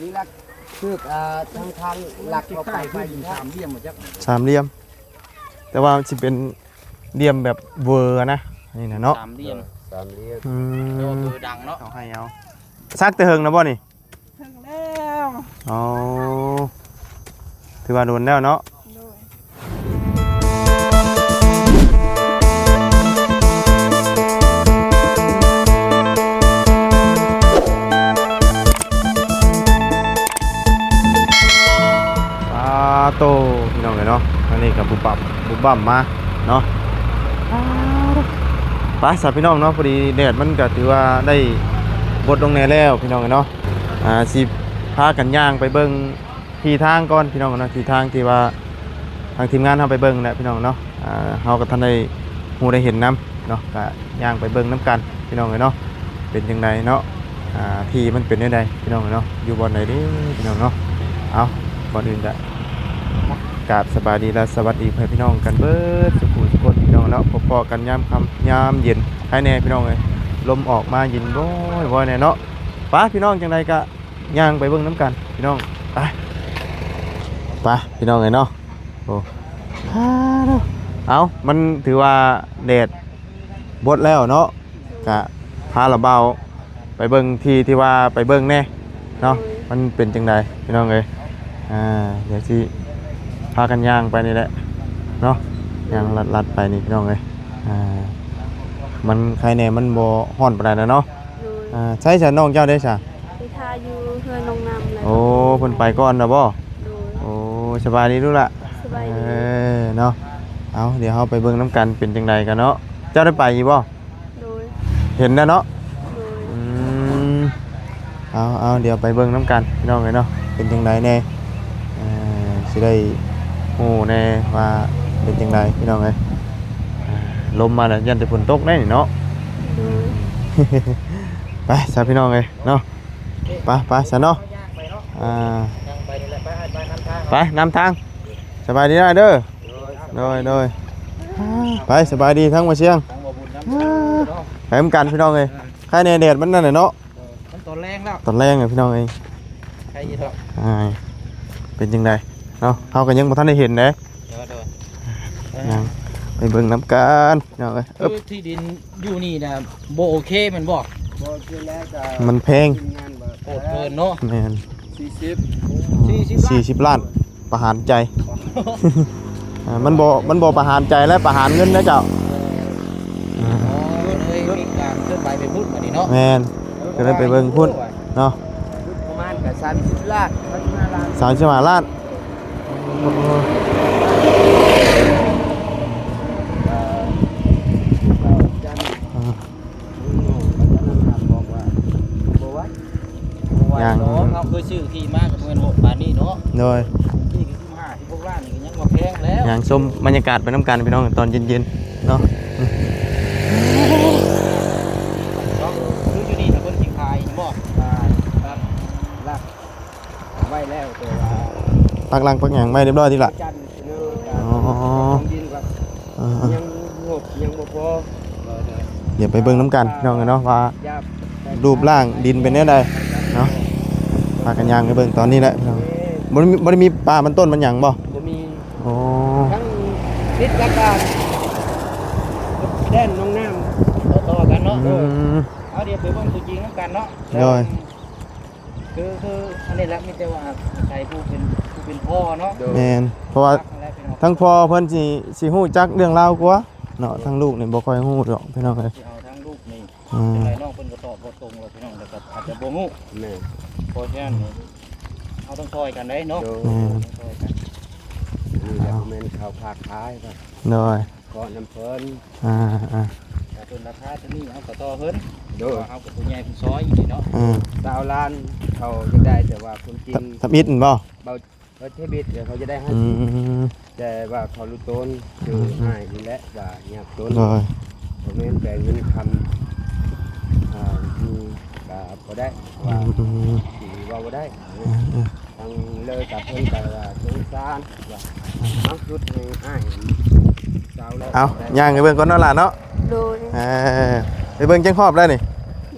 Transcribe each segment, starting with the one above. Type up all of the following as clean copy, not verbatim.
นี่ลักคือทางหลักเข้าไปอยู่สามเหลี่ยมหมดจัก สามเหลี่ยมแต่ว่าสิเป็นเหลี่ยมแบบเวอร์นะนี่นะเนาะ สามเหลี่ยม สามเหลี่ยม เดี๋ยวคือดังเนาะ เอาให้เอาซักแต่เฮิงนะบ่นี่ ถึงแล้ว อ๋อถือว่าโดนแล้วเนาะ โดย โตพี่น้องเลยเนาะอันนี้กับบุบบั่มมาเนาะไปสาวพี่น้องเนาะพอดีแดดมันก็ถือว่าได้บดลงแน่แล้วพี่น้องเนาะสิพากันย่างไปเบิ่งที่ทางก่อนพี่น้องเนาะที่ทางที่ว่าทางทีมงานเฮาไปเบิ่งแหละพี่น้องเนาะเฮาก็ทันได้ฮู้ได้เห็นน้ำเนาะก็ย่างไปเบิ่งน้ำกันพี่น้องเลยเนาะเป็นจังไดเนาะที่มันเป็นจังไดพี่น้องเนาะอยู่บ่อนไหนเด้พี่น้องเนาะเอาบ่อนอื่นจะกราบสบายดีและสวัสดีเพื่อนพี่น้องกันเบิดสุขุสุขพี่น้องแล้วพอๆกันยามค่ำยามเย็นให้แน่พี่น้องเลยลมออกมาเย็นบ่อยๆแน่เนาะไปพี่น้องจังไดก็ย่างไปเบิ่งน้ำกันพี่น้องไปพี่น้องเลยเนาะโอ้เอามันถือว่าแดดบดแล้วเนาะกะพาเราเบาไปเบิ่งที่ว่าไปเบิ่งแน่เนาะมันเป็นจังไดพี่น้องเลยเดี๋ยวสิพากันย่างไปนี่แหละเนาะย่างลัดไปนี่พี่น้องเลยมันใครแน่มันบ่ฮ้อนปานใดนะเนาะใช่จ้ะน้องเจ้าได้จ้ะ ไปทาอยู่เพื่อนน้องนำเลย โอ้เพิ่นไปก่อนนะบ่ โดย โอ้สบายดีลูกล่ะ สบายดี เนาะเอาเดี๋ยวเฮาไปเบิ่งน้ำกันเป็นจังไดกันเนาะเจ้าได้ไปอยู่บ่ โดย เห็นนะเนาะ โดย เอาเดี๋ยวไปเบิ่งน้ำกันพี่น้องเลยเนาะเป็นจังไดแน่สิได้ฮู้แน่ว่าเป็นจังไดพี่น้องเอ้ยลมมาแล้วยันแต่ฝนตกแน่นี่เนาะ โดย ไปซะพี่น้องเอ้ยเนาะไปซะเนาะไปนำทางสบายดีนะเด้อโดยไปสบายดีทั้งมาเชียงไปเหมือนกันพี่น้องเอ้ยใครในแดดมันนั่นแหละเนาะ มันตอนแรงแล้ว ตอนแรกเลยพี่น้องเอ้ย ใครยีเถอะ เป็นจังไดเนาะเฮาก็ยังบ่ทันได้เห็นเด้ เดี๋ยว ยังไปเบิ่งน้ำกันพี่น้องเอ้ย คือที่ดินอยู่นี่นะโบโอเคมันบอก บ่คือแล้วก็ มันแพง ทีมงานบ่ โกดเกินเนาะ แม่น 40 40 ล้านประหารใจ มันบ่ประหารใจและประหารเงินนะเจ้า อ๋อเลยมีการเคลื่อนไหวไปพูดมาดิเนาะ แม่นก็เลยไปเบิ่งพุ่นเนาะ ประมาณก็30ล้าน35ล้าน 35 ล้าน อย่างเนาะเอาเคยซื้อที่มากกับเงิน6 บาทนี่เนาะ โดย ที่คือ15 16 ล้านนี่ยังว่าแพงแล้ว อย่างชมบรรยากาศไปน้ำกันพี่น้องตอนเย็นๆเนาะ คืออยู่นี่ถ้าเพิ่นสิขายบ่ขายครับ ลักไว้แล้วแต่ว่า ปักหลังปักหยังไม่เรียบร้อยทีละ จันทร์เสนอการ อ๋อ ดินว่ายังงบยังบ่พอ เดี๋ยวไปเบิ่งน้ำกันพี่น้องเนาะว่า ยับ รูปร่างดินเป็นแนวใดเนาะพากันย่างไปเบิ่งตอนนี้แหละพี่น้องบ่ได้มีป่ามันต้นมันหยังบ่ บ่มี โอ้ ทั้งทิศละการแดนน้องน้ำ ต่อกันเนาะ ม เอาเดี๋ยวไปเบิ่งตัวจริงนำกันเนาะ โดย คืออันนี้แหละมีแต่ว่าใครผู้เป็นพ่อเนาะ แม่นเพราะว่าทั้งพ่อเพิ่นสิฮู้จักเรื่องราวกว่าเนาะทั้งลูกนี่บ่ค่อยฮู้ดอกพี่น้องเอ้ย สิเอาทั้งลูกนี่ อืม จังไดน้องเพิ่นก็ตอบบ่ตรงว่าพี่น้องแล้วก็อาจจะบ่ฮู้ แม่ เพราะฉะนั้นนี่เอาต้องช่วยกันได้เนาะ โด แม่น ช่วยกัน นี่แหละแม่นข่าวภาคท้ายครับ โดย ขอน้ำเพิ่น อ่า แต่เพิ่นราคาตัวนี้เอาก็ต่อเพิ่น โด เอากับตัวใหญ่ผู้ซอยอยู่นี่เนาะ ดาวล้านเขาจะได้แต่ว่าคนจริง ทำอิฐบ่ เขาเทบิดเดี๋ยวเขาจะได้ อืม แต่ว่าเขารู้ต้นคือง่ายนี่แหละว่าอยากต้น โดย ผมเองแต่เงินคำมีก็พอได้ว่าสีว่าบ่ได้ทางเลยกับเพิ่นแต่ว่าสงสารว่ามักรุดให้อ้ายสาวแล้ว เอาย่างไปเบิ่งก่อนเนาะล่ะเนาะ โดย ไปเบิ่งจังครอบแล้วนี่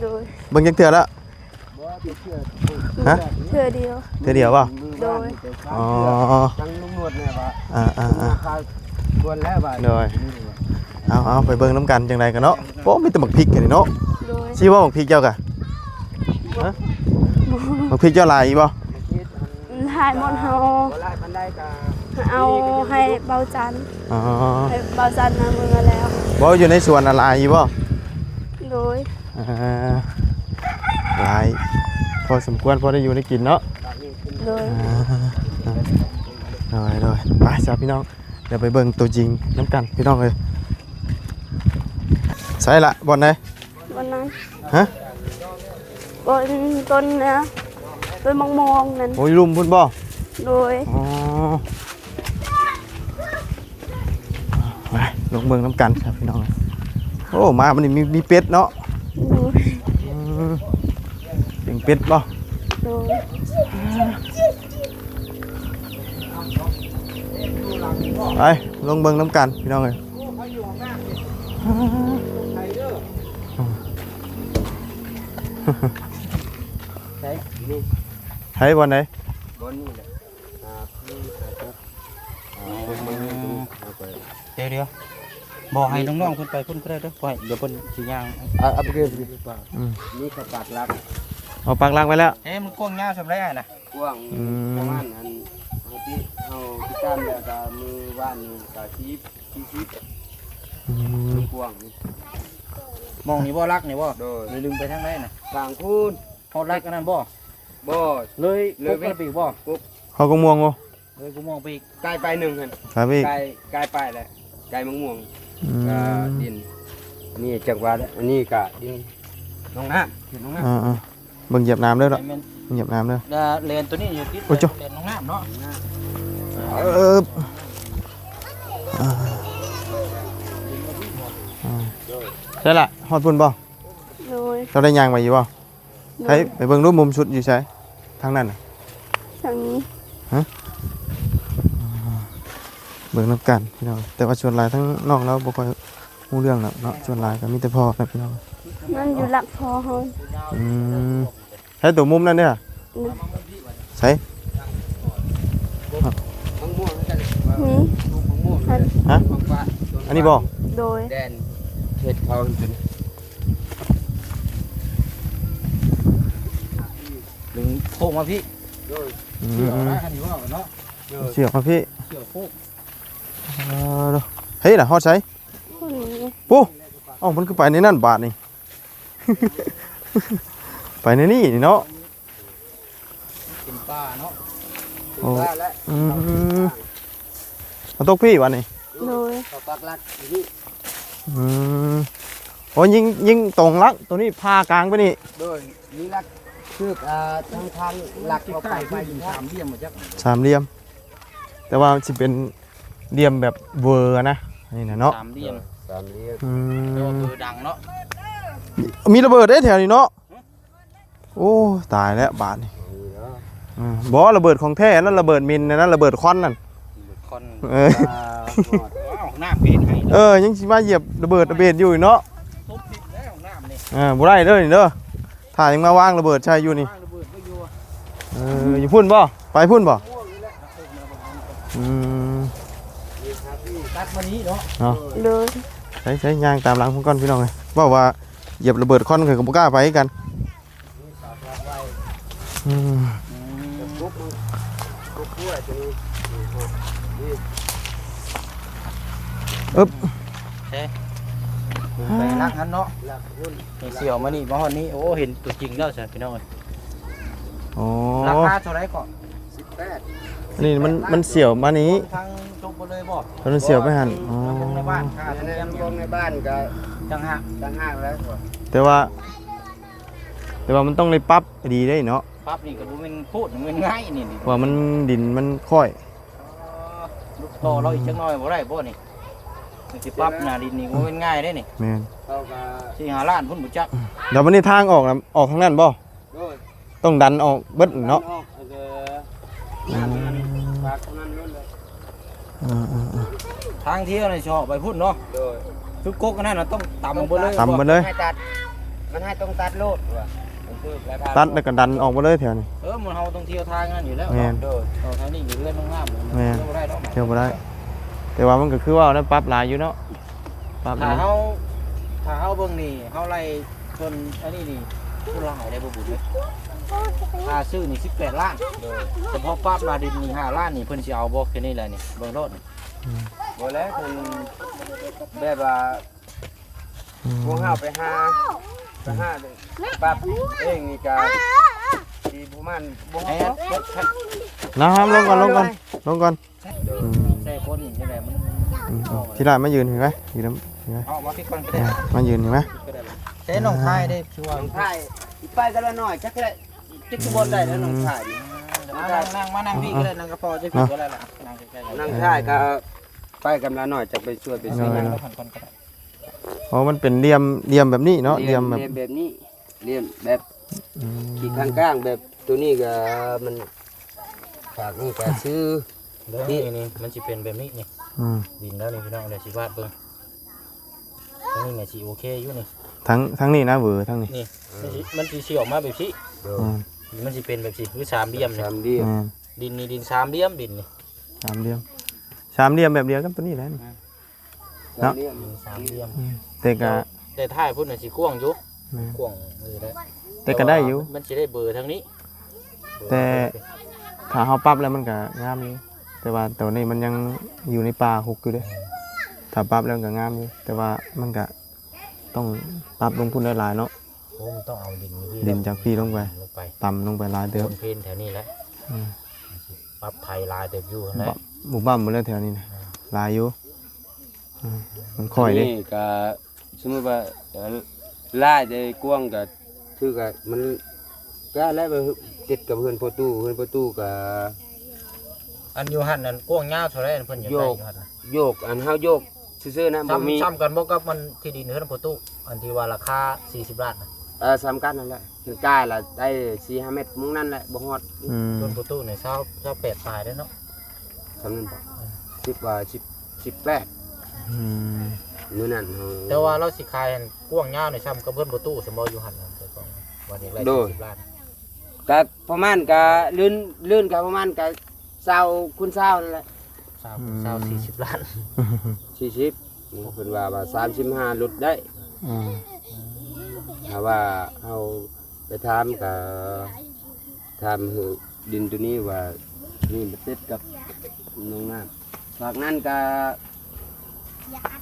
โดย เบิ่งจังเทื่อแล้ว บ่ ฮะ เทื่อเดียว เทื่อเดียวบ่ โดย อ๋อ จังลุงนวดเนี่ยว่า อ่า ควรแล้วว่า โดยเอาไปเบิ่งน้ำกันจังไดกันเนาะโอ้มีแต่หมักพริกกันนี่เนาะ โดย ชื่อว่าหมักพริกเจ้ากะฮะหมักพริกเจ้าลายอีบ่ หายหมดเฮา บ่ไล่ปานใดก็ เอาให้เบาจันทร์ อ๋อ ให้เบาจันทร์มาเมือแล้ว บ่อยู่ในสวนอะไรอีบ่ โดย หลายพอสมควรพอได้อยู่ได้กินเนาะ โดย โดยไปจ้าพี่น้องเดี๋ยวไปเบิ่งตัวจริงน้ำกันพี่น้องเลยใช่ละบอลไหน วันนั้น ฮะ บนต้นนะต้นมองนั่น โอ้ยลุมพุ่นบ่ โดย อ๋อไปลงเบิ่งน้ำกันครับพี่น้องโอ้มามันนี่มีเป็ดเนาะ โดย เป็นเป็ดบ่ โดย ไปลงเบิ่งน้ำกันพี่น้องเลย ใช่นี่ ให้บอลไหน บนนี่แหละพี่ปุ๊บเอาไป เดี๋ยวบอกให้น้องๆเพิ่นไปเพิ่นก็ได้เด้อปล่อยเดี๋ยวเพิ่นสิย่าง เอาไปเรื่อยๆป่ะนี่เขาปากลัก เอาปักหลักไว้แล้ว เอ๊ะมันกว้างยาวสำไรอ่ะนะ กว้างประมาณนั้นเอาที่ตามแล้วก็มือว่านนี่ก็ชีพกว้างนี่ มองนี่บ่รักนี่บ่ โดย เลยดึงไปทางไหนน่ะ กลางคูน ฮอดรักอันนั้นบ่ บ่ เลยไปปีกบ่ เขาก็ม่วงบ่ เลยกูมองไปอีก ไกลไปหนึ่งเห็น ครับพี่ ไกลไปเลยไกลมะม่วงก็ดินนี่จังหวัดอันนี้ก็ดินน้องน้ำเห็นน้องน้ำ เบิ่งเหยียบน้ำเด้อเนาะ แม่น เหยียบน้ำเด้อ เลนตัวนี้อยู่ที่ โอ้ยจ้ะ เลนน้องน้ำเนาะ ใช่ละฮอดพุ่นบ่ โดย เราได้ยางไปอยู่บ่ โด ให้ ย ไปเบิ่งรูปมุมชุดอยู่ใช่ทางนั้นน่ะ ทางนี้ เบิ่งน้ำกันพี่น้องแต่ว่าชวนหลายทั้งน้องแล้วบ่ค่อยรู้เรื่องแล้วเนาะชวนหลายก็มีแต่พ่อนะพี่น้อง มันอยู่หลักพอเฮา ใช้ตัวมุมนั่นเนี่ยใช้ มะม่วงกัน นี่ มะม่วง ฮะ ของฟ้า อันนี้บ่ โดย แดนเขตเขาจน ดึงโค้งมาพี่ โดย เกี่ยวนะคันนี้ว่าเนาะ เสียบมาพี่ เกี่ยวโค้ง เฮ้ยน่ะฮอดใช้ คนนี้ ปุ๊เอ้ามันคือไปในนั่นบาทนี่ ไปในนี่นี่เนาะ เป็นป้าเนาะ โอ้ ว่าแล้ว มาตกพี่วันนี้ โดย เขาปักหลักอยู่นี่ โอ้ยิงตรงลักตัวนี้พากลางไปนี่ โดยนี่หลักคือทางหลักเขาไปอยู่ สามเหลี่ยมมาจัก สามเหลี่ยม แต่ว่าสิเป็นเหลี่ยมแบบเวอร์นะนี่นะเนาะ สามเหลี่ยม สามเหลี่ยม เดี๋ยวคือดังเนาะ มีระเบิดได้แถวนี้เนาะโอ้ตายแล้วบาทนี่ นี่เนาะ บอระเบิดของแท้นั่นระเบิดมินนั่นระเบิดควันนั่น คน เออ หอด ว้าวหน้าเป็นให้ ยังสิมาเหยียบระเบิดอยู่เนาะ ทุบติดแล้วหน้ามันนี่ บ่ได้เด้อนี่เด้อถ่ายยังมาวางระเบิดใช่อยู่นี่ วางระเบิดก็อยู่ อยู่พุ่นบ่ไปพุ่นบ่อืม ตัดมานี้เนาะ เนาะ โดย ใช้ยางตามหลังผมก่อนพี่น้องเลยว่าเหยียบระเบิดควันเคยกับบุกล้าไปกันอืม ปุ๊บกล้วยตัวนี้นี่ ไปรักนั้นเนาะ หลักหุ้น นี่เสี่ยวมานี่มาฮอดนี้โอ้เห็นตัวจริงแล้วใช่พี่น้องเอ้ย โอ้ ราคาเท่าไหร่ก่อน 18 นี่มันเสียวมานี้ ทางจงไปเลยบ่ มันเสียวไปหันอ๋อ ลงในบ้านค่า ใน เรียน ลงในบ้านก็ จังหะ ตั้งห้างแล้ว แต่ว่ามันต้องเลยปรั๊บดีได้เนาะ ปั๊บนี่ก็บ่แม่นพูดมันง่ายนี่นี่ ว่ามันดินมันค่อย ลูกโตเราอีกจักหน่อยบ่ได้บ่นี่มันสิปรับหน้าดินนี่บ่แม่นง่ายเด้นี่ แม่น เขาก็ สิหาล้านพุ่นบ่จัก เดี๋ยววันนี้ทางออกนะออกทางนั้นบ่ โดย ต้องดันออกเบิดเนาะ ฝากนั้นล้นเลย ทางเที่ยวนี่ชอบไปพุ่นเนาะ โดย คือกกอันนั้นน่ะต้องต่ำบ่เลย ต่ำมาเลย ให้ตัดมันให้ต้องตัดโลดว่ะ ตัดแล้วก็ดันออกมาเลยแถวนี้ มันเฮาต้องเที่ยวทางนั้นอยู่แล้ว แม่น เด้อเอาทางนี้อยู่เรือนน้องน้ำ แม่น เที่ยวบ่ได้ดอก เที่ยวบ่ได้ แต่ว่ามันก็คือว่านั้นปรับหลายอยู่เนาะปรับ ถ้า นี่ เฮาเบิ่งนี่เฮาไล่ชนอันนี้นี่ผู้หลายได้บ่บุญเลยค่าซื้อนี่18ล้านแต่พอปรับมาดินนี่5ล้านนี่เพิ่นสิเอาบ่แค่นี้แหละนี่เบิ่งรถนี่ บ่แล้วเพิ่นแบบว่าพวกเฮาไปหาปรับเองนี่ก็สิประมาณบ่ฮ ไอ้ อ อั ด น นะครับลงก่อนอืม ใส่คนนี่จังได๋มัน ที่ได้มายืนเห็นไหมยืนน้ำเห็นไหม เอามาพี่ก่อนก็ได้ มายืนเห็นไหม ใช้น้องชายได้ชัวร์ น้องชายไปกันละหน่อยจักได้จักสิบ่ได้แล้วน้องชายนี่ มานั่งพี่ก็ได้นั่งก็พอจะพี่ก็ได้ละนั่งใกล้ๆ น้องชายก็ไปกันละหน่อยจะไปช่วยไปซื้อ นั่ง น้ำ ก็ผ่อนก่อนก็ได้ อ๋อมันเป็นเหลี่ยมแบบนี้เนาะเหลี่ยมแบบ แบบนี้เรียนแบบ อืม ขีดข้างกลางแบบตัวนี้ก็มันฝากนี่ก็ซื้อ นี่มันสิเป็นแบบนี้นี่ อืม ดินแล้วนี่พี่น้องเลยสิวาดเบิ่งนี่เนี่ยสิโอเคอยู่นี่ ทั้งนี้นะเวอร์ทั้งนี้ นี่มันสิออกมาแบบนี้ อืม มันสิเป็นแบบนี้คือสามเหลี่ยมนี่ ทำดี อืม ดินนี่ดินสามเหลี่ยมดินนี่ สามเหลี่ยมแบบเดียวกับตัวนี้แหละนี่ เนาะ ดินสามเหลี่ยม อืมแต่ก็ แต่ท้ายพุ่นน่ะสิกว้างอยู่ แม่น กว้างได้ แต่ก็ได้อยู่ มันสิได้เบอร์ทางนี้ แต่ถ้าเฮาปรับแล้วมันก็งามอยู่แต่ว่าตัวนี้มันยังอยู่ในป่าหุกอยู่เด้ถ้าปรับแล้วก็งามอยู่แต่ว่ามันก็ต้องปรับลงทุนหลายๆเนาะ โอ้มันต้องเอาดินนี่ ดินจากพี่ลงไป ลงไป ต่ำลงไปหลายเติ เดิ ม มเพนแถวนี้แหละ อืม ปรับไทยลายเต็มอยู่นั่นแหละ หมู่บ้านหมดเลยแถวนี้นะหลายอยู่อืมมันค่อยเด้ นี่ก็สมมติว่าล่าได้กว้างก็ถือก็มันก็แล้วไปติดกับเฮือนประตูก็ อันอยู่หันนั่นกว้างยาวเท่าไรเพิ่นอยากได้อยู่หันน่ะ โยกอันเฮาโยกซื่อๆนะบ่มี ซ้ำกันบ่กับมันที่ดินเฮือนประตูอันที่ว่าราคา40ล้านน่ะ สำคัญนั่นแหละคือกายละได้4-5 เมตรมุงนั่นแหละบ่ฮอด อืม เฮือนประตูเนี่ย28ปลายได้เนาะ สำนั้นบ่10ว่า18 อืม มื้อนั้นเฮา แต่ว่าเราสิขายอันกว้างยาวเนี่ยซ้ำกับเฮือนประตูสมบ่อยู่หันนั่นแต่ก่อนวันนี้ได้40ล้าน ก็ประมาณก็ลื่นก็ประมาณก็20คูณ20นั่นแหละ 40ล้าน 40นี่เพิ่นว่า35ลดได้ อืม ถ้าว่าเฮาไปถามก็ถามเฮาดินตัวนี้ว่านี่มันติดกับน้องน้ำฝากนั้นก็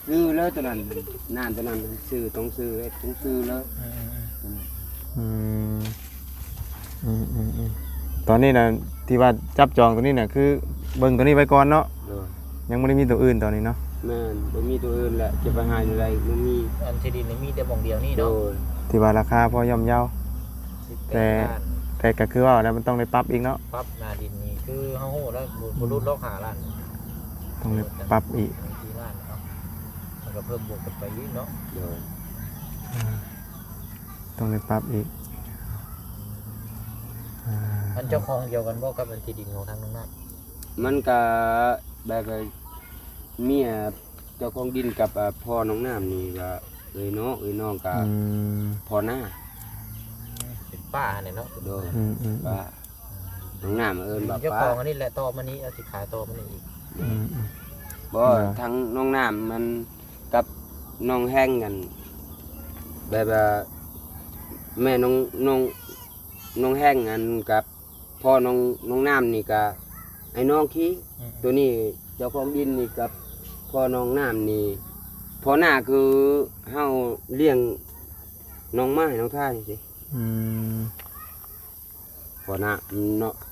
ซื้อเลยตัวนั้นน้ำตัวนั้นซื้อต้องซื้อเลยต้องซื้อเลย อืมอืมตอนนี้นะที่ว่าจับจองตัวนี้น่ะคือเบิ่งตัวนี้ไว้ก่อนเนาะ โดย ยังไม่ได้มีตัวอื่นตอนนี้เนาะ แม่นบ่มีตัวอื่นแหละจะไปหาอยู่ไรบ่มี อันที่ดินนี่มีแต่หม่องเดียวนี่ โด เนาะ ย ที่ว่าราคาพอย่อมเยา 18 แต่ ล้าน แต่ก็คือว่าแล้วมันต้องได้ปรับอีกเนาะ ปรับหน้าดินนี่คือเฮาฮู้แล้วบ่รุดลอก5ล้าน ต้องได้ปรับอีก 4ล้านเนาะมันก็เพิ่มบวกกันไปอีกเนาะ โดย ต้องได้ปรับอีกอ่า อันเจ้าของเดียวกันบ่กับอันที่ดินของทางน้องนาค มันก็แบบว่าเมียเจ้าของดินกับพ่อน้องน้ำนี่ก็เอ้ยน้องก็ อืม พ่อหน้า เป็นป้าเนี่ยเนาะ โดย อืม ว่าน้องน้ำเอิ้นว่า เจ้า ป้า ของอันนี้แหละต่อมานี้เอาสิขายต่อมานี้อีก อืม บ่ทั้งน้องน้ำมันกับน้องแห้งกันแบบว่าแม่น้องแห้งอันกับพ่อน้องน้ำนี่ก็ไอ้น้องขี้ตัวนี้เจ้าของดินนี่กับพ่อน้องน้ำนี่พ่อหน้าคือเฮาเลี้ยงน้องไม้น้องท่านี่สิ อืม พ่อหน้า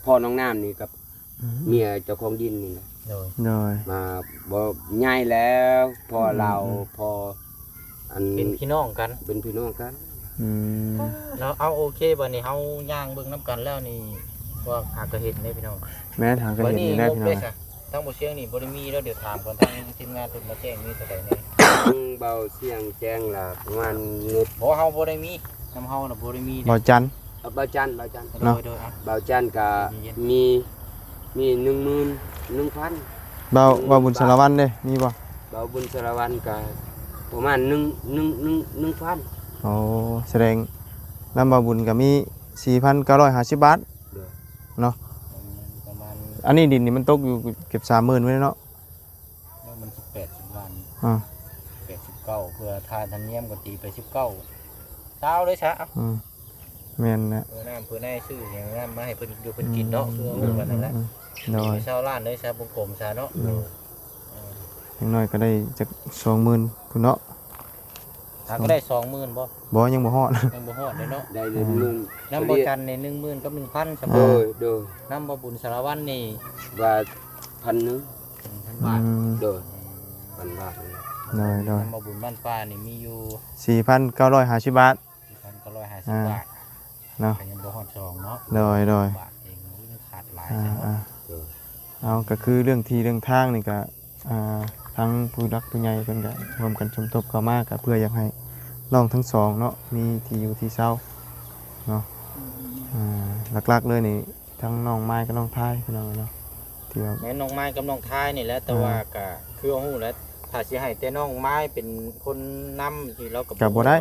พ่อน้องน้ำนี่กับเมียเจ้าของดินนี่แหละ โดย โดย มาบ่ใหญ่แล้วพ่อเราพ่ออัน เป็นพี่น้องกัน เป็นพี่น้องกัน อืม แล้วเอาโอเคบัดนี้เฮาย่างเบิ่งน้ำกันแล้วนี่ว่าหากระเห็นได้พี่น้อง แม้ทางก็ บัด เห็น นี้ นี่ได้ งบ พี่น้อ ได้ ง ซะทั้งบ่เชียงนี่บ่ได้มีแล้วเดี๋ยวถามก่อนทางทีมงานเพิ่นมาแจ้งมีเท่าใดแน่ ทั้งเบาเสียงแจ้งละประมาณเงิน บ่เฮาบ่ได้มีนำเฮาน่ะบ่ได้มี บ่จันทร์ เบาจัน โด เนาะ ยโดยอ่ะ เบาจันก็มี11,000 เบาบุญสารวัตรเด้มีบ่ เบาบุญสารวันก็ประมาณ1,000 โอ้แสดงน้ำเบาบุญก็มี 4,950 บาท โดย เนาะ ประมาณ อันนี้ดินนี่มันตกอยู่เก็บ 30,000ไว้เนาะ แล้วมัน18ล้าน อ่า 89เพื่อทานธรรมเนียมก็ตีไป19เช้าเลยซะ แม่นนะ เพื่อน้ำเพื่อให้ซื้ออย่างนั้นมาให้เพิ่นอยู่เพิ่นกินเนาะคือเอากันนั่นแหละ โดย เช้าล้านเลยซะวงกลมซะเนาะ อย่างน้อยก็ได้จัก 20,000พุ่นเนาะ ถ้าก็ได้ 20,000บ่ บ่ยังบ่ฮอด ยังบ่ฮอดเลยเนาะ ได้เงิน น้ำบ่จันใน10,000กับ1,000สำห โด รับ ยโดย น้ำบ่บุญสารวัตรนี่ ว่าพันหนึง 1,000 บาท โดยพันบาท โดย น้ำบ่บุญบ้านป้านี่มีอยู่ 4,950 บาท 4,950 บาท เนาะ ก็ยังบ่ฮอด2เนาะ โดย บาทเองยังขาดหลาย อ่าเอาก็คือเรื่องที่เรื่องทางนี่ก็ทั้งผู้รักผู้ใหญ่เพิ่นก็ร่วมกันสมทบเข้ามาก็เพื่ออยากให้น้องทั้งสองเนาะมีที่อยู่ที่เช่าเนาะหลักๆเลยนี่ทั้งน้องไม้กับน้องท้ายพี่น้องเนาะที่ว่า แม่น้องไม้กับน้องทายนี่แหละแต่ว่าก็คือเอาฮู้แล้วถ้าสิให้แต่น้องไม้เป็นคนนำที่เราก็ ก็บ่ได้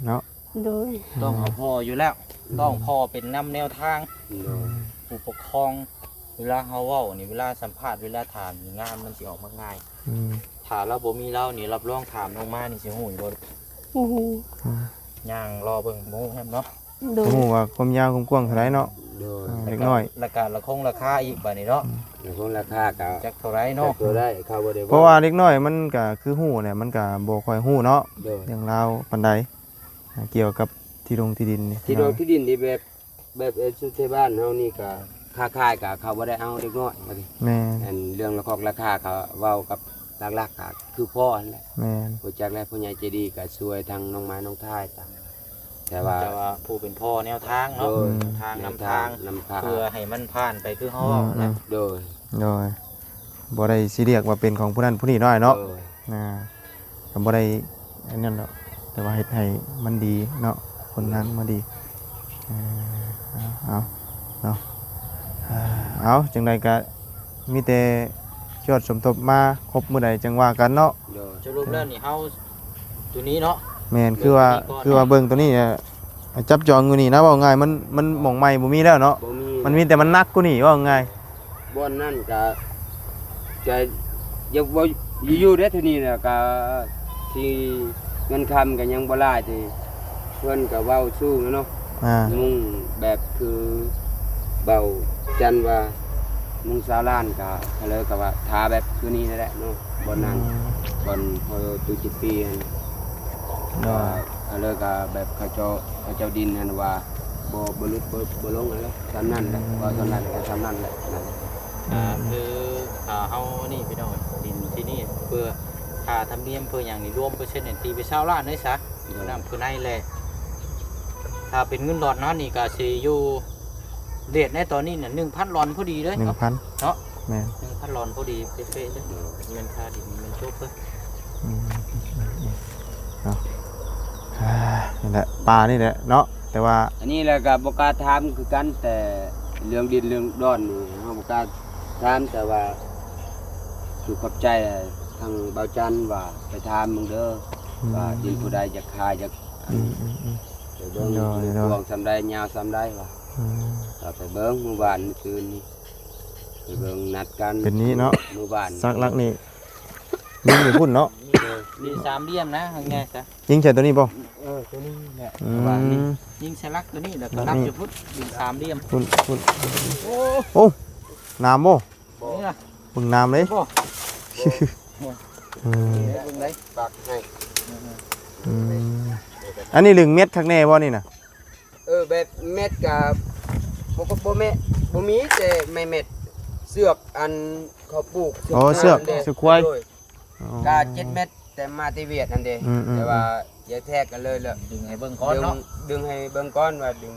เนาะ โดย ต้องเอาพ่ออยู่แล้วต้องพ่อเป็นนำแนวทาง โดย ผู้ปกครองเวลาเฮาเว้านี่เวลาสัมภาษณ์เวลาถามนี่งานมันสิออกมาง่าย อืม ถ้าเราบ่มีเรานี่รับรองถามน้องมานี่สิฮู้อยู่บ่ โอ้โห ย่างรอเบิ่งบ่ฮู้แฮมเนาะ โด บ่ ย ฮู้ว่าความยาวความกว้างเท่าไหร่เนาะ โดย เล็กน้อย ราคาราคาอีกบัดนี้เนาะ แล้วของราคาก็ จักเท่าไหร่ เนาะ เนาะ ตัวได้เข้าบ่ได้ เพราะว่าเล็กน้อยมันก็คือฮู้เนี่ยมันก็บ่ค่อยฮู้เนาะ โดย เรื่องราวปานใดเกี่ยวกับที่ดินนี่ ที่โดนที่ดินที่แบบสุดที่บ้านเฮานี่ก็ค่าขายก็เขาบ่ได้เอาเล็กน้อยว่าดิ แม่น อันเรื่องราคาเขาเว้ากับหลักๆก็คือพ่อนั่นแหละ แม่น ผู้จักและผู้ใหญ่ใจดีก็ช่วยทางน้องไม้น้องท้ายจ้ะแต่ว่า แต่ว่าผู้เป็นพ่อแนวทางเนาะ โดย ทางนำทาง นำทาง เพื่อให้มันผ่านไปคือเฮาเว้านะ โดย โดยบ่ได้สิเรียกว่าเป็นของผู้นั้นผู้นี้น้อยเนาะ โดย ก็บ่ได้อันนั้นเนาะแต่ว่าเฮ็ดให้มันดีเนาะคนนั้นมาดีเอาเนาะเอาจังใดก็มีแต่ยอดสมทบมาครบมื้อใดจังว่ากันเนาะ โดย สรุปแล้วนี่เฮาตัวนี้เนาะ แม่นคือว่าเบิ่งตัวนี้จับจองอยู่นี่นะว่าง่ายมันหม่องใหม่บ่มีแล้วเนาะ บ่มี มันมีแต่มันหนักกว่านี่ว่าง่าย บ่อนนั่นก็ยังบ่อยู่เด้อทีนี้น่ะก็ที่เงินคำก็ยังบ่หลายที่เพิ่นก็เว้าสู้เนาะ มุ่งแบบคือเบาจันว่ามุ่งสาวล้านก็เลยก็ว่าทาแบบคือนี้นั่นแหละเนาะบ่นั้นบ่นพอตุจิตปีนั่น เนาะ เลยก็แบบเขาเจ้าดินนั่นว่าบ่ลุดบ่ลงนั่นแหละทำนั่นแหละว่าทำนั่นก็ทำนั่นแหละนั่น คือเฮานี่พี่น้องดินที่นี่เพื่อค่าธรรมเนียมเพื่ออย่างนี้รวมเปอร์เซ็นต์เนี่ยตีไป20ล้านได้ซะนำคือในแหละถ้าเป็นเงินดอลลาร์นี่ก็สิอยู่เรทในตอนนี้เนี่ย 1,000 ลอนพอดีเลยเนาะ 1,000 เนาะ แม่น 1,000 ลอนพอดีเป๊ะๆเลยเงินค่าดินมันจบเลย เนาะนี่แหละปลานี่แหละเนาะแต่ว่า อันนี้แหละก็บ่กล้าถามคือกันแต่เรื่องดินเรื่องดอนนี่เฮาบ่กล้าถามแต่ว่าคือขอบใจทางเบาจันว่าไปถามมึงเด้อว่าดินผู้ใดจะขายจะไปเบิ่งกว้างซำใดยาวซำใดว่าเราไปเบิ่งเมื่อวานเมื่อคืนนี้ไปเบิ่งนัดกัน เป็นนี้เนาะ เมื่อวาน สักลักนี่ยิงอยู่พุ่นเนาะ นี่3เหลี่ยมนะง่ายๆซะ ยิงใส่ตัวนี้ป่ะ ตัวนี้แหละ ว่านี่ ยิงสลักตัวนี้แล้วก็นับจุดพุทธยิง3เหลี่ยม พุ่นโอ้น้ำบ่ นี่ล่ะ เบิ่งน้ำเลย บ่ อืม เบิ่งได้ ปากให้ อันนี้ลึงเม็ดข้างในบ่นี่น่ะ แบบเม็ดกับบ่แม่บ่มีแต่ไม่เม็ดเสือกอันเขาปลูก อ๋อเสือกควาย กา7เม็ดแต่มาที่เวียดนั่นเด้แต่ว่าอย่าแทกกันเลยเลย ดึงให้เบิ่งก่อนเนาะ ดึงให้เบิ่งก่อนว่าดึง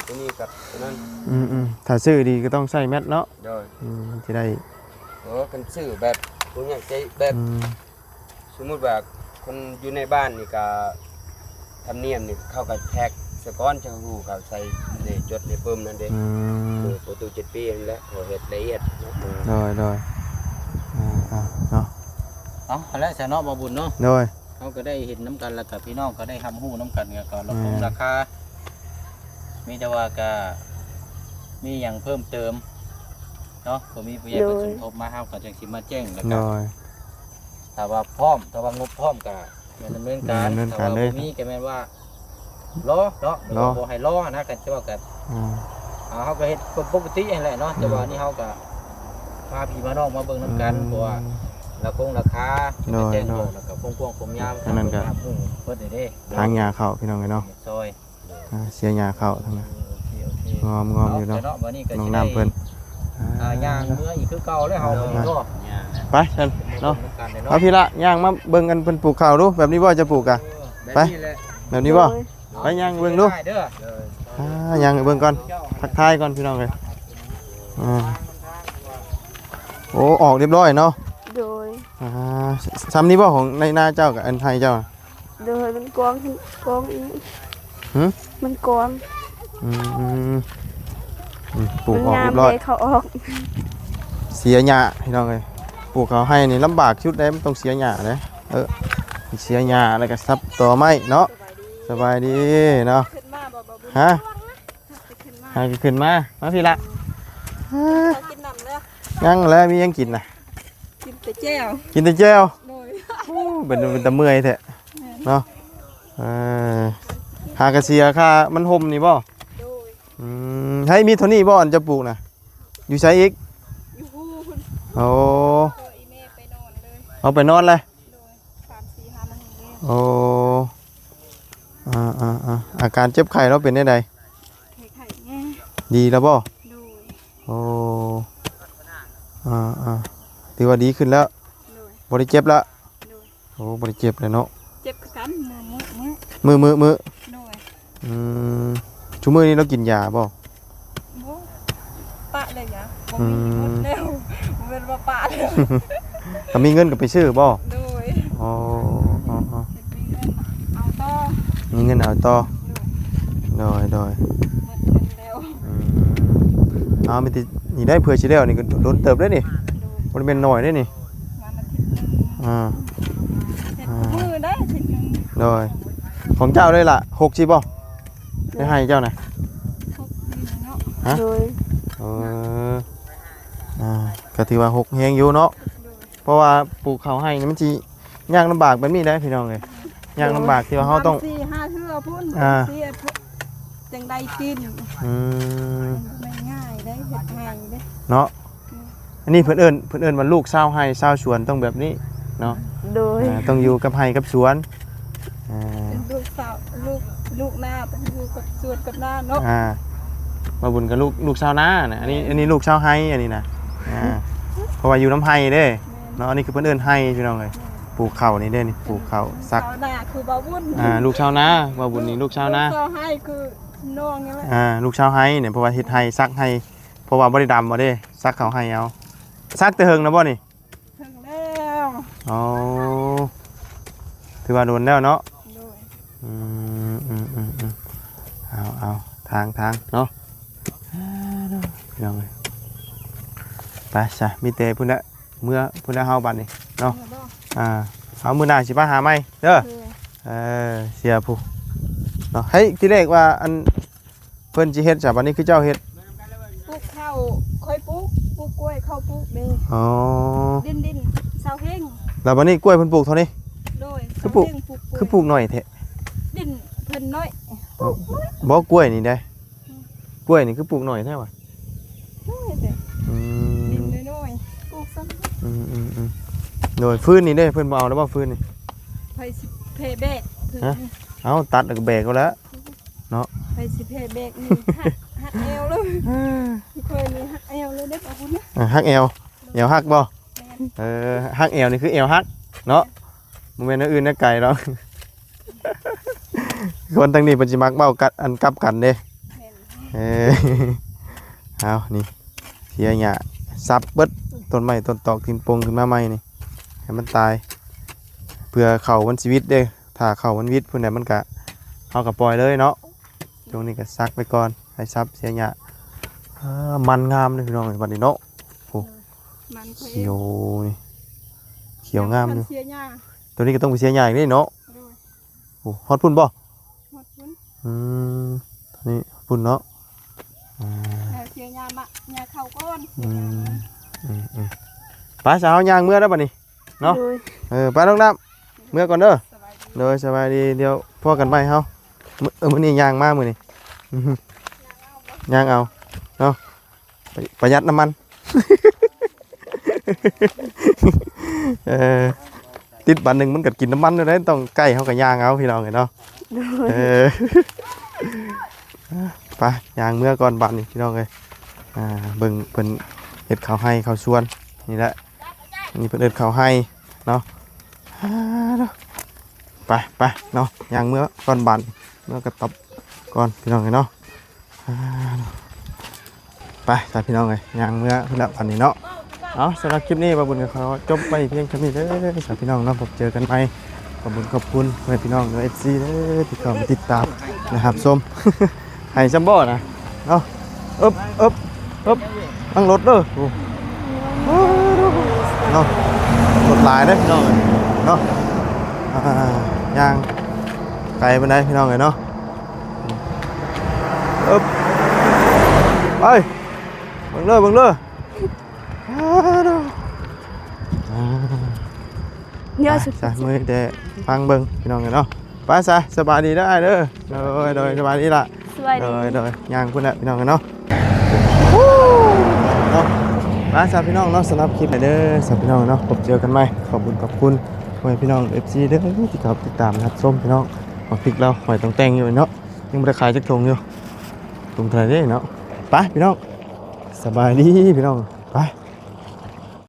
ตัวนี้กับตัวนั้น ถ้าซื้อดีก็ต้องใส่เม็ดเนาะ โดย มันจะได้ กันซื้อแบบผมอยากใจแบบสมมุติว่าคนอยู่ในบ้านนี่ก็ทำเนียมนี่เขาก็แท็กสก้อนจะหูเขาใส่ในจดในปึ้มนั่นเด้ประตู7 ปีนั่นแหละเขาเฮ็ดละเอียดเนาะ โดยเนาะ เอาแล้วซะเนาะบ่บุญเนาะ โดย เขาก็ได้เห็นน้ำกันแล้วกับพี่น้องก็ได้ทำหู้น้ำกันก็ราคา มีแต่ว่าก็มีหยังเพิ่มเติมเนาะบ่มีผู้ใหญ่เพิ่นสมทบมาเฮาก็จังสิมาแจ้งแล้ว โด ก็ ย ถ้าว่าพร้อมถ้าว่างบพร้อมก็แม่นดำเนินการ ดำเนิน ถ้า การ ว่า เลย บ่มีก็แม่นว่ารอเนาะ รอ บ่ให้รอนะกันจะว่ากัน อืม เฮาก็เฮ็ดปกตินั่นแหละเนาะแต่ว่านี่เฮาก็พาพี่มาน้องมาเบิ่งนํกันเพราะว่าราคาจะไปแจ้งบอกแล้วก็พวงผมยาวเพิ่นได้ ทางหญ้าเข้าพี่น้องเอ้ยเนาะ ซอย เสียหญ้าเข้าทั้งนั้น โอเค งอมอยู่เนาะ วันนี้ก็ น้อง สิ น้ำเพิ่น ย่างเมื่ออีกคือเก่าแล้วเฮาก็ ไปฉันเนาะเอาพี่ละย่างมาเบิ่งกันเพิ่นปลูกข้าวดูแบบนี้บ่จะปลูกอ่ะ ไป แบบนี้บ่ โดย ไปย่างเบิ่งดูย่างให้เบิ่งก่อนทักทายก่อนพี่น้องเอ้ยโอ้ออกเรียบร้อยเนาะ โดย ซ้ำนี้บ่ของในนาเจ้ากับอันไทยเจ้า โดยมันกวางกวางอีก หึ มันกวาง อืมปลูก มัน ออก งาม เรียบร้อย เลยเขาออก เสียหญ้าพี่น้องเอ้ยปลูกเขาให้นี่ลำบากชุดได้มันต้องเสียหญ้าเด้เสียหญ้าแล้วก็ซับต่อไม้เนาะสบายดีเนาะ ขึ้นมาบ่บ่บุญ ฮะ ขึ้นมา ให้ขึ้นมาพี่ละ เขากินน้ำแล้ว ยังแล้วมียังกินนะ กินแต่แจ่ว กินแต่แจ่ว โดย เป็นตะเมื่อยแท้เนาะหากระเสียค่ามันห่มนี่บ่ โดย ให้มีเท่านี้บ่อันจะปลูกนะอยู่ใช้อีก อยู่ฮู้คุณ โอ้ ตัวอีเมไปนอนเลย เอาไปนอนเลย โดย3-4-5มันเงี้ย โอ้อาการเจ็บไข้เราเป็นได้ใด ไข่แง่ ดีแล้วบ่ โดย โอ้ถือว่าดีขึ้นแล้ว โดย บ่ได้เจ็บแล้ว โดย โอ้บ่ได้เจ็บเลยเนาะ เจ็บกันมือ มือ โดย ชั่วมือนี้เรากินยาบ่ โบปะเลยนะบ่มีหมดแล้วบ่เป็นว่าปะแล้ว ถ้ามีเงินก็ไปซื้อบ่ โดย อ๋อ เอาต่อ มีเงินเอาต่อโดย หมดเงินแล้ว เอามีนี่ได้เผื่อสิแล้วนี่ก็โดนเติบได้นี่ โดย บ่ได้เป็นน้อยได้นี่ วันอาทิตย์หนึง อ่า เฮ็ดมือได้อาทิตย์หนึง โดยของเจ้าได้ล่ะ60บ่ได้ให้เจ้าน่ะ ทุกปีเนาะ ฮะ โดย เออก็ถือว่า6แฮงอยู่เนาะ โดย เพราะว่าปลูกข้าวให้นี่มันสิยากลำบากแบบนี้ได้พี่น้องเอ้ยยากลำบากที่ว่าเฮาต้อง 4-5เทื่อพุ่น อ่า เสียจังได้กิน อืม ไม่ง่ายได้เฮ็ดง่ายเด้ เนาะอันนี้เพิ่นเอิ้นว่าลูกชาวไร่ชาวสวนต้องแบบนี้เนาะ โดย ต้องอยู่กับไร่กับสวน เป็นลูกสาวลูกหน้าเป็นอยู่กับสวนกับหน้าเนาะ มาบุญกับลูกชาวนาน่ะอันนี้ลูกชาวไร่อันนี้นะเพราะว่าอยู่น้ำไร่เด้เนาะอันนี้คือเพิ่นเอิ้นไร่พี่น้องเอ้ยปลูกข้าวนี่เด้นี่ปลูกข้าวซัก ชาวนาคือบ่าววุ่น ลูกชาวนามาบุญนี่ลูกชาวนา ชาวให้คือน้องนี่แหละ ลูกชาวไร่เนี่ยเพราะว่าเฮ็ดไร่ซักไร่เพราะว่าบ่ได้ดำบ่เด้ซักข้าวไร่เอาซักแต่เฮิงนะบ่นี่ ถึงแล้ว อ๋อถือว่าโดนแล้วเนาะ โดย เอาทางเนาะพี่น้องเลยไปซะมีแต่พุ่นละเมื่อพุ่นละเฮาบัดนี่เนาะเอามื้อหน้าสิมาหาใหม่เด้อเสียผู้เนาะเฮ้ยที่แรกว่าอันเพิ่นสิเฮ็ดจ้ะบัดนี้คือเจ้าเฮ็ด ปลูกข้าวค่อยปลูกกล้วยข้าวปลูกเด้ อ๋อ ดินเสาเฮง แล้วบัดนี้กล้วยเพิ่นปลูกเท่านี้ โดย คือปลูก เสาเฮง คือปลูกหน่อยแท้ ดินเพิ่นน้อย บ่กล้วยนี่ได้กล้วยนี่คือปลูกหน่อยแท้ว่ะ น้อยแต่ อื ดิน ม น้อยๆปลูกซ้ำ โดยฟื้นนี่ได้เพิ่นบ่เอาแล้วบ่ฟื้นนี่ ไผสิเพแบกถึง ฮะ เอาตัดแล้วก็แบกเอาแล้ว ไผสิเพแบกนี่หักเอวเลยเคยนี่หักเอวเลยได้ป่ะคุณนะ ฮักเอวฮักบ่ แม่น ฮักเอวนี่คือเอวฮักเนาะบ่แม่นอันอื่นนะไก่เนาะ คนทางนี้เพิ่นสิมักเว้ากัดอันกลับกันเด้ แม่น เออ เอานี่เสียหญ้าซับเบิดต้นไม้ต้นตอกทิ่มปงขึ้นมาใหม่นี่ให้มันตายเพื่อเข้ามันชีวิตเด้ถ้าเข้ามันวิตพุ่นน่ะมันก็เฮาก็ปล่อยเลยเนาะตรงนี้ก็ซักไปก่อนให้ซับเสียหญ้ามันงามเลยพี่น้องบัดนี้เนาะ มันเคย เขียวนี่เขียวงามอยู่ เสียหญ้า ตัวนี้ก็ต้องไปเสียหญ้าอีกนี่เนาะ โดย โอ้ฮอดพุ่นบ่ หมดพุ่น อืมนี่ พุ่นเนาะ แล้วเชียร์ยามะยาเข้าก้อน ไปสาวย่างเมื่อแล้วบัดนี้เนาะไปน้องน้ำเมื่อก่อนเด้อโดยสบายดีเดี๋ยวพ่อกันไปเฮามื้อนี้ย่างมามื้อนี้ย่างเอาเนาะประหยัดน้ำมัน ติดบันหนึ่งมันก็กินน้ำมันด้วยนะต้องใกล้เขากับย่างเอาพี่น้องเห็นเนาะไปย่างเมื่อก่อนบันนี่พี่น้องเลยเบิ่งเพิ่นเห็ดข้าวให้ข้าวชวนนี่แหละนี่เพิ่นเห็ดข้าวให้เนาะไปเนาะย่างเมื่อก่อนบันเมื่อกระตับก่อนพี่น้องเลยเนาะไปแต่พี่น้องเลยย่างเมื่อพี่น้องบันนี้เนาะเอาสำหรับคลิปนี้บาบุญกับเขาจบไปเพียงแค่นี้เด้อสำหรับพี่น้องเนาะพบเจอกันใหม่ขอบคุณขอบคุณเพื่อนพี่น้องในFCเด้อที่เข้ามาติดตามนะครับส้ม ให้ซัมโบ้นะเนาะตั้งรถเด้อเนาะรถหลายเด้อพี่น้องเนาะย่างไกลไปไหนพี่น้องเลยเนาะไปเบิ่งเลยเยอะสุด จ้ะมือแต่ฟังเบิ่งพี่น้องกันเนาะไปซะสบายดีได้เด้อโดยสบายดีล่ะ สวัสดี โดยย่างพุ่นละพี่น้องกันเนาะเนาะไปซะพี่น้องเนาะสำหรับคลิปนี้เด้อสำหรับพี่น้องเนาะพบเจอกันใหม่ขอบคุณพี่น้อง FC เด้อที่เข้าติดตามนะครับส้มพี่น้องของพริกเราหอยต้องแต่งอยู่เนาะยังบ่ได้ขายจักถุงอยู่ถุงเท่าไหร่เด้เนาะไปพี่น้องสบายดีพี่น้องไป